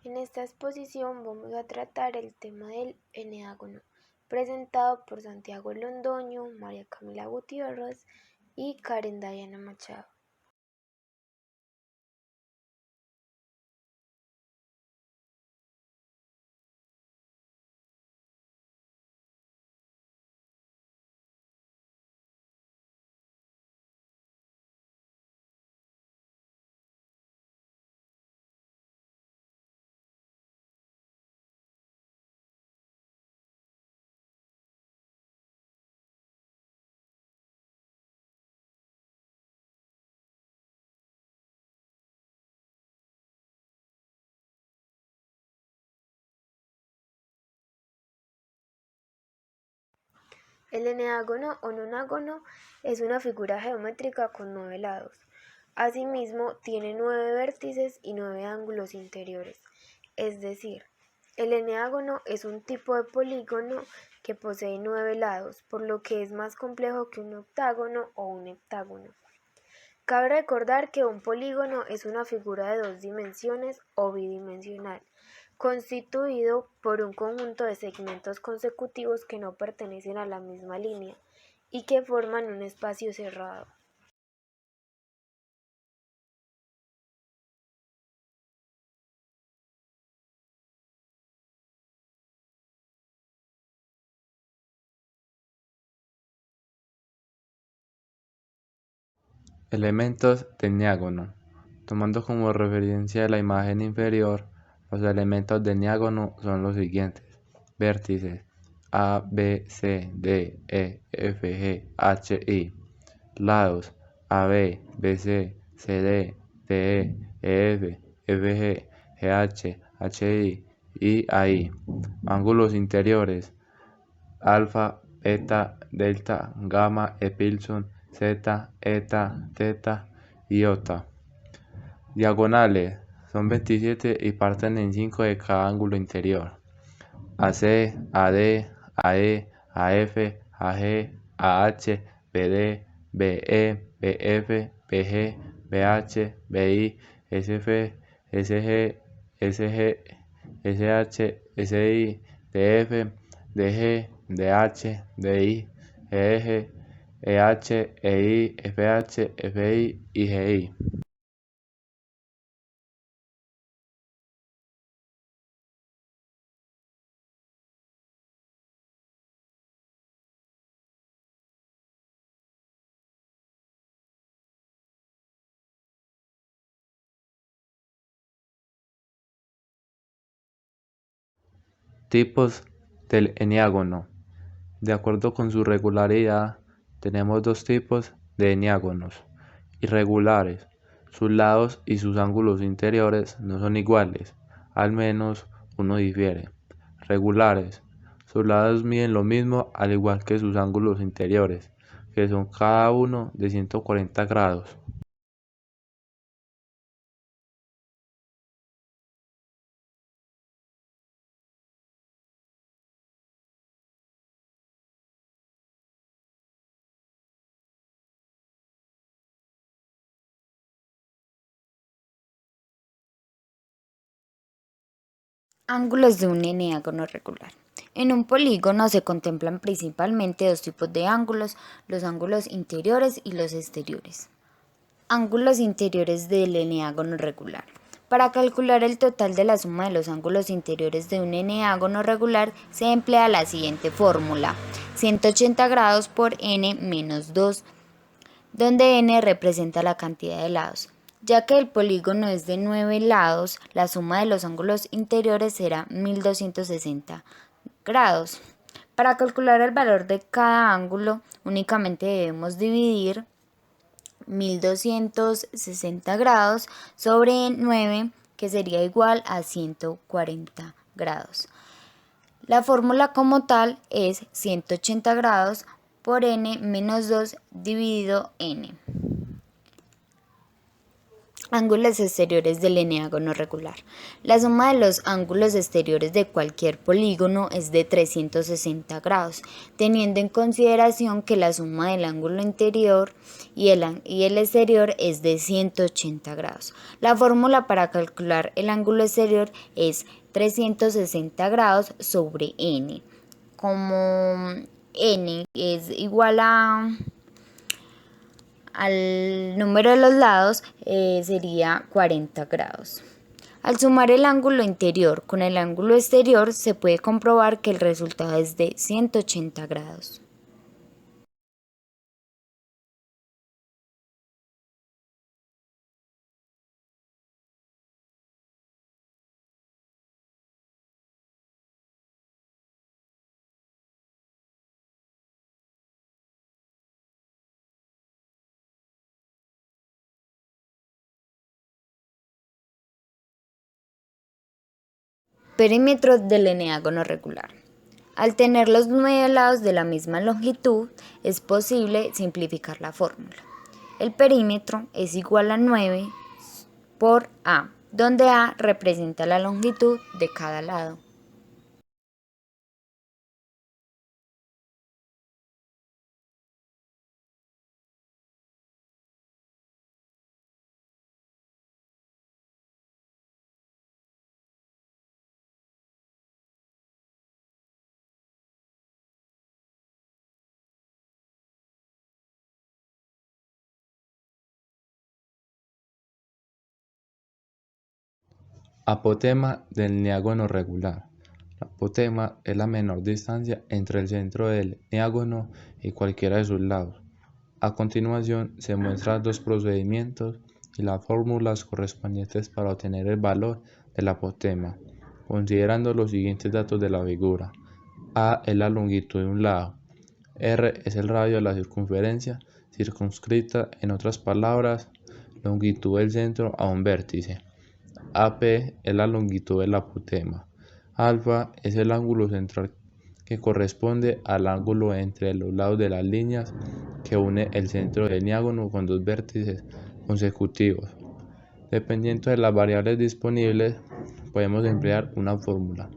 En esta exposición vamos a tratar el tema del eneágono, presentado por Santiago Londoño, María Camila Gutiérrez y Karen Diana Machado. El eneágono o nonágono es una figura geométrica con 9 lados. Asimismo, tiene 9 vértices y 9 ángulos interiores. Es decir, el eneágono es un tipo de polígono que posee 9 lados, por lo que es más complejo que un octágono o un heptágono. Cabe recordar que un polígono es una figura de 2 dimensiones o bidimensional, constituido por un conjunto de segmentos consecutivos que no pertenecen a la misma línea y que forman un espacio cerrado. Elementos del eneágono. Tomando como referencia la imagen inferior, los elementos del eneágono son los siguientes: vértices A, B, C, D, E, F, G, H, I. Lados AB, BC, CD, DE, EF, FG, GH, HI y AI. Ángulos interiores: alfa, beta, delta, gamma, epsilon, zeta, eta, teta y iota. Diagonales: son 27 y parten en 5 de cada ángulo interior: AC, AD, AE, AF, AG, AH, BD, BE, BF, BG, BH, BI, SF, SG, SG, SH, SI, DF, DG, DH, DI, EG, EH, EI, FH, FI y GI. Tipos del eneágono. De acuerdo con su regularidad, tenemos dos tipos de eneágonos: irregulares. Sus lados y sus ángulos interiores no son iguales, al menos uno difiere. Regulares. Sus lados miden lo mismo al igual que sus ángulos interiores, que son cada uno de 140 grados. Ángulos de un eneágono regular. En un polígono se contemplan principalmente dos tipos de ángulos: los ángulos interiores y los exteriores. Ángulos interiores del eneágono regular. Para calcular el total de la suma de los ángulos interiores de un eneágono regular se emplea la siguiente fórmula: 180 grados por n menos 2, donde n representa la cantidad de lados. Ya que el polígono es de 9 lados, la suma de los ángulos interiores será 1260 grados. Para calcular el valor de cada ángulo, únicamente debemos dividir 1260 grados sobre 9, que sería igual a 140 grados. La fórmula como tal es 180 grados por n menos 2 dividido n. Ángulos exteriores del eneágono regular. La suma de los ángulos exteriores de cualquier polígono es de 360 grados, teniendo en consideración que la suma del ángulo interior y el exterior es de 180 grados. La fórmula para calcular el ángulo exterior es 360 grados sobre n. Como n es igual al número de los lados, sería 40 grados. Al sumar el ángulo interior con el ángulo exterior, se puede comprobar que el resultado es de 180 grados. Perímetro del eneágono regular. Al tener los 9 lados de la misma longitud, es posible simplificar la fórmula. El perímetro es igual a 9 por A, donde A representa la longitud de cada lado. Apotema del eneágono regular. La apotema es la menor distancia entre el centro del eneágono y cualquiera de sus lados. A continuación se muestran dos procedimientos y las fórmulas correspondientes para obtener el valor del apotema, considerando los siguientes datos de la figura. A es la longitud de un lado, R es el radio de la circunferencia circunscrita, en otras palabras, longitud del centro a un vértice. AP es la longitud del apotema. Alfa es el ángulo central que corresponde al ángulo entre los lados de las líneas que une el centro del eneágono con dos vértices consecutivos. Dependiendo de las variables disponibles, podemos emplear una fórmula.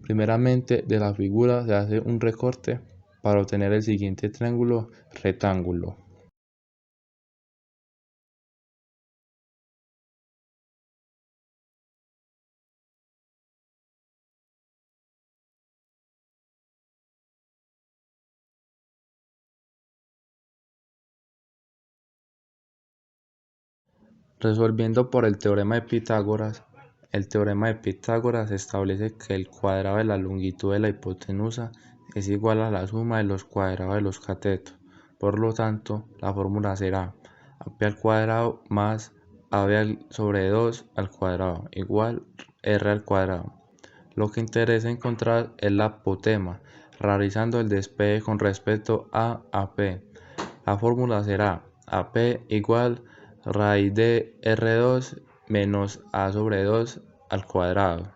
Primeramente, de la figura se hace un recorte para obtener el siguiente triángulo rectángulo. Resolviendo por el teorema de Pitágoras. El teorema de Pitágoras establece que el cuadrado de la longitud de la hipotenusa es igual a la suma de los cuadrados de los catetos. Por lo tanto, la fórmula será AP al cuadrado más AB sobre 2 al cuadrado igual R al cuadrado. Lo que interesa encontrar es la apotema, realizando el despeje con respecto a AP. La fórmula será AP igual raíz de R2 menos A sobre 2 al cuadrado.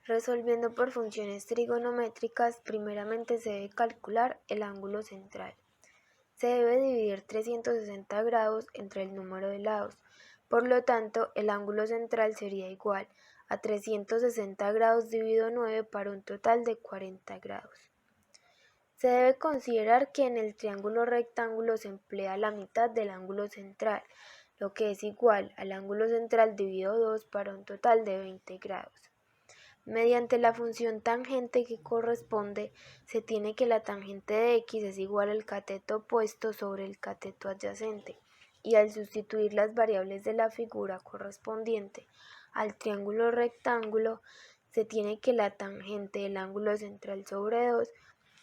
Resolviendo por funciones trigonométricas, primeramente se debe calcular el ángulo central. Se debe dividir 360 grados entre el número de lados. Por lo tanto, el ángulo central sería igual a 360 grados dividido 9 para un total de 40 grados. Se debe considerar que en el triángulo rectángulo se emplea la mitad del ángulo central, lo que es igual al ángulo central dividido 2 para un total de 20 grados. Mediante la función tangente que corresponde, se tiene que la tangente de x es igual al cateto opuesto sobre el cateto adyacente, y al sustituir las variables de la figura correspondiente al triángulo rectángulo, se tiene que la tangente del ángulo central sobre 2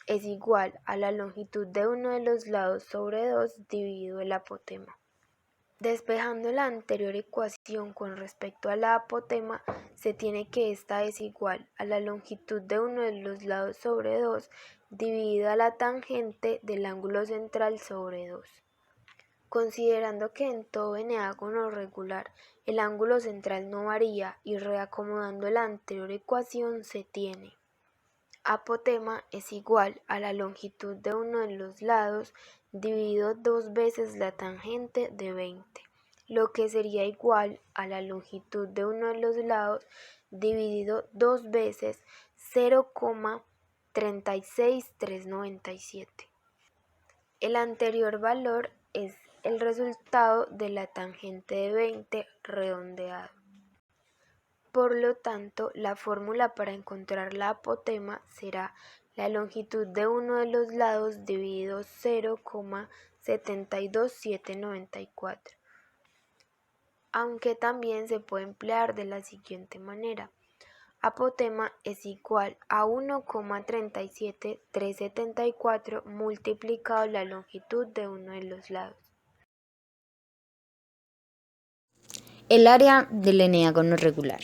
es igual a la longitud de uno de los lados sobre 2 dividido el apotema. Despejando la anterior ecuación con respecto a la apotema, se tiene que esta es igual a la longitud de uno de los lados sobre 2 dividida la tangente del ángulo central sobre 2. Considerando que en todo eneágono regular el ángulo central no varía y reacomodando la anterior ecuación se tiene apotema es igual a la longitud de uno de los lados dividido 2 veces la tangente de 20, lo que sería igual a la longitud de uno de los lados dividido 2 veces 0,36397. El anterior valor es el resultado de la tangente de 20 redondeado. Por lo tanto, la fórmula para encontrar la apotema será la longitud de uno de los lados dividido 0,72794. Aunque también se puede emplear de la siguiente manera. Apotema es igual a 1,37374 multiplicado la longitud de uno de los lados. El área del eneágono regular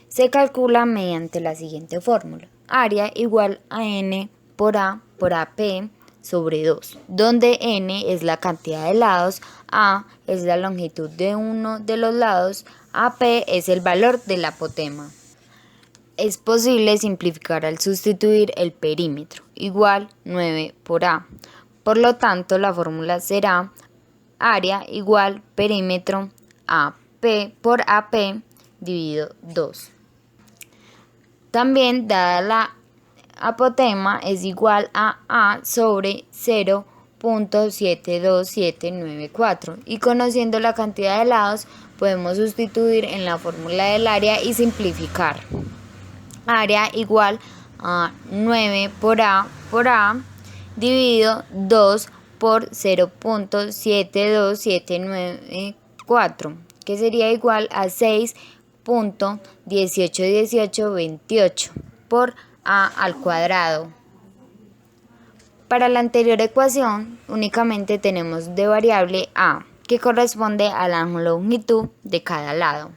se calcula mediante la siguiente fórmula. Área igual a n por AP sobre 2, donde n es la cantidad de lados, a es la longitud de uno de los lados, AP es el valor del apotema. Es posible simplificar al sustituir el perímetro, igual 9 por A. Por lo tanto, la fórmula será área igual perímetro AP por AP dividido 2. También, dada la apotema es igual a A sobre 0,72794 y conociendo la cantidad de lados podemos sustituir en la fórmula del área y simplificar. Área igual a 9 por A dividido 2 por 0,72794, que sería igual a 6,181828 por A al cuadrado. Para la anterior ecuación únicamente tenemos de variable A, que corresponde a la longitud de cada lado.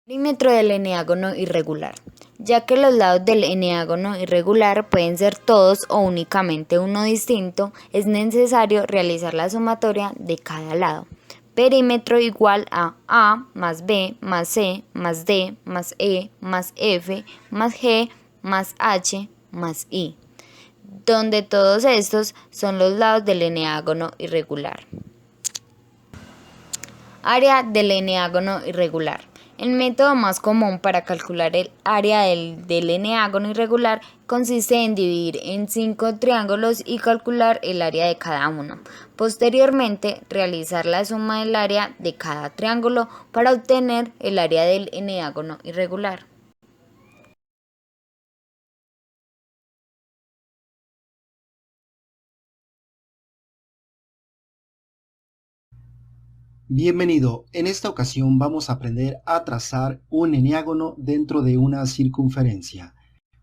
Perímetro del eneágono irregular. Ya que los lados del eneágono irregular pueden ser todos o únicamente uno distinto, es necesario realizar la sumatoria de cada lado. Perímetro igual a más B más C más D más E más F más G más H más I, donde todos estos son los lados del eneágono irregular. Área del eneágono irregular. El método más común para calcular el área del eneágono irregular consiste en dividir en 5 triángulos y calcular el área de cada uno. Posteriormente, realizar la suma del área de cada triángulo para obtener el área del eneágono irregular. Bienvenido, en esta ocasión vamos a aprender a trazar un eneágono dentro de una circunferencia.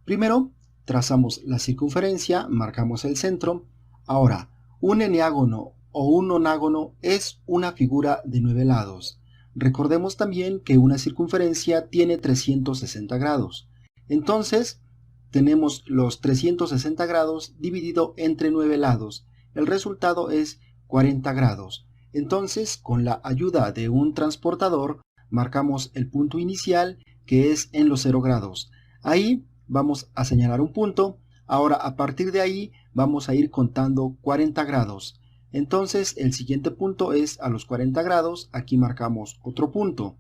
Primero, trazamos la circunferencia, marcamos el centro. Ahora, un eneágono o un nonágono es una figura de 9 lados. Recordemos también que una circunferencia tiene 360 grados. Entonces, tenemos los 360 grados dividido entre 9 lados. El resultado es 40 grados. Entonces, con la ayuda de un transportador, marcamos el punto inicial, que es en los 0 grados. Ahí vamos a señalar un punto. Ahora, a partir de ahí, vamos a ir contando 40 grados. Entonces, el siguiente punto es a los 40 grados. Aquí marcamos otro punto.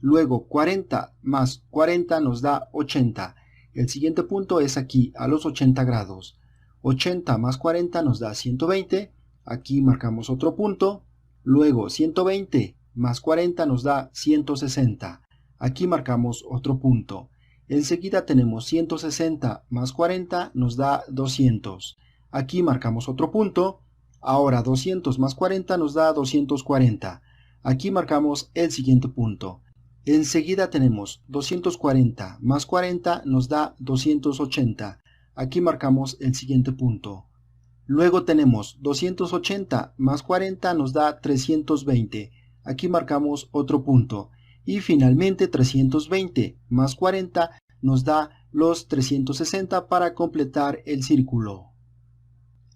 Luego, 40 más 40 nos da 80. El siguiente punto es aquí, a los 80 grados. 80 más 40 nos da 120. Aquí marcamos otro punto. Luego 120 más 40 nos da 160. Aquí marcamos otro punto. Enseguida tenemos 160 más 40 nos da 200. Aquí marcamos otro punto. Ahora 200 más 40 nos da 240. Aquí marcamos el siguiente punto. Enseguida tenemos 240 más 40 nos da 280. Aquí marcamos el siguiente punto. Luego tenemos 280 más 40 nos da 320. Aquí marcamos otro punto. Y finalmente 320 más 40 nos da los 360 para completar el círculo.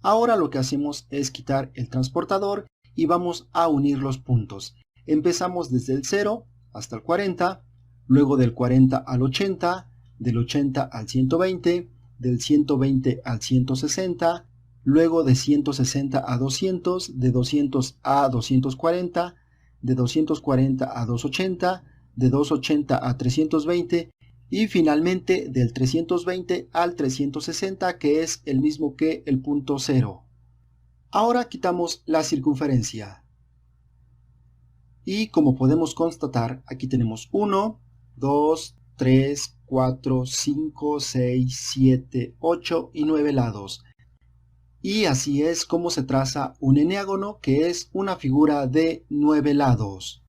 Ahora lo que hacemos es quitar el transportador y vamos a unir los puntos. Empezamos desde el 0 hasta el 40, luego del 40 al 80, del 80 al 120, del 120 al 160, luego de 160 a 200, de 200 a 240, de 240 a 280, de 280 a 320 y finalmente del 320 al 360, que es el mismo que el punto 0. Ahora quitamos la circunferencia. Y como podemos constatar, aquí tenemos 1, 2, 3, 4, 5, 6, 7, 8 y 9 lados. Y así es como se traza un eneágono, que es una figura de 9 lados.